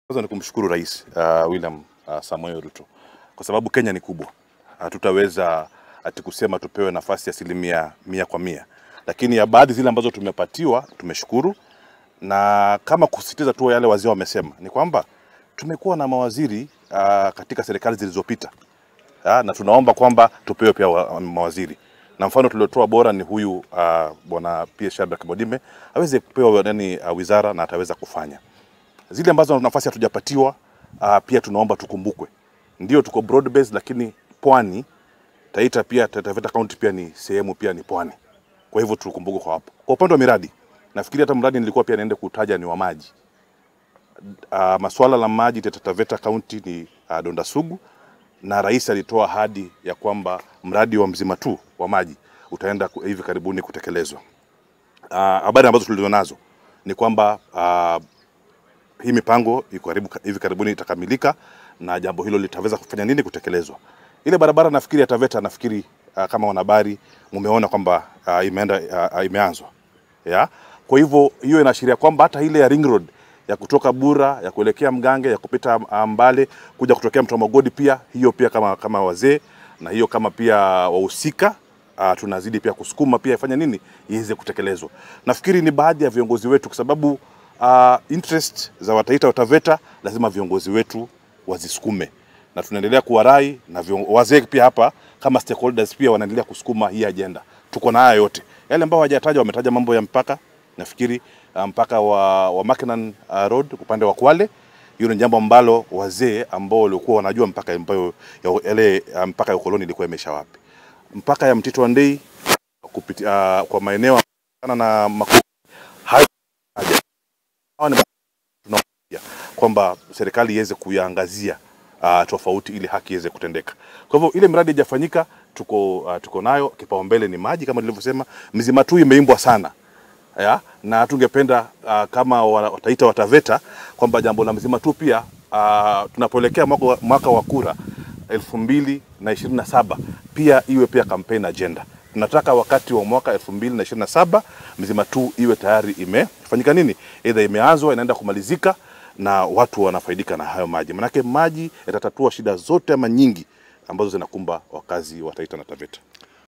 Kwanza ni kumshukuru Rais William Samoei Ruto kwa sababu Kenya ni kubwa. Hatutaweza kusema tupewe nafasi ya 100%. Lakini ya baadhi zile ambazo tumepatiwa tumeshukuru, na kama kusisitiza tu yale wazee wamesema ni kwamba tumekuwa na mawaziri katika serikali zilizopita. Na tunaomba kwamba tupewe pia mawaziri. Na mfano tuliotoa bora ni huyu bwana P. Shadrack Bodime aweze kupewa wizara na ataweza kufanya. Zile ambazo nafasi hatujapatiwa pia tunaomba tukumbukwe. Ndio tuko broad based, lakini Pwani, Taita pia, Taita Taveta County pia ni sehemu pia ni Pwani. Kwa hivyo tukumbukwe kwa hapo. Kwa upande wa miradi, nafikiri hata mradi nilikuwa pia naende kutaja ni wa maji. Masuala la maji Taita Taveta County ni donda sugu, na rais alitoa ahadi ya kwamba mradi wa Mzima tu wa maji utaenda hivi karibuni kutekelezwa. Habari ambazo tulizonazo ni kwamba hii mipango hivi karibuni itakamilika, na jambo hilo litaweza kufanya nini kutekelezwa. Ile barabara nafikiri ya Taveta, nafikiri kama wanahabari mumeona kwamba imeanzwa. Kwa hivyo hiyo inaashiria kwamba hata ile ya Ring Road ya kutoka Bura ya kuelekea Mgange ya kupita Mbale kuja kutokea Mtomogodi pia, hiyo pia kama wazee na hiyo kama pia wahusika tunazidi pia kusukuma pia ifanye nini iweze kutekelezwa. Nafikiri ni baadhi ya viongozi wetu, kwa sababu interest za Wataita wa Taveta lazima viongozi wetu wazisukume, na tunaendelea kuwarai na wazee pia hapa kama stakeholders pia wanaendelea kusukuma hii agenda. Tuko na haya yote. Yale ambao hawajataja wametaja mambo ya mpaka. Nafikiri mpaka wa Mackinnon Road upande wa Kwale, hiyo ni jambo ambalo wazee ambao walikuwa wanajua mpaka ambayo mpaka ya ukoloni ilikuwa imesha wapi. Mpaka ya Mtito wa Ndei kwa maeneo na Makuu, hayo tunaomba kwamba serikali iweze kuyaangazia tofauti ili haki iweze kutendeka. Kwa hivyo ile miradi haijafanyika, tuko nayo. Kipaumbele ni maji kama nilivyosema. Mzima tu imeimbwa sana. Na tungependa kama Wataita wa Taveta kwamba jambo la Mzima tu pia tunapoelekea mwaka wa kura 2027 pia iwe pia campaign agenda. Tunataka wakati wa mwaka 2027 Mzima tu iwe tayari imefanyika nini, either imeanzwa inaenda kumalizika na watu wanafaidika na hayo maji. Manake maji yatatatua shida zote ama nyingi ambazo zinakumba wakazi wa Taita na Taveta.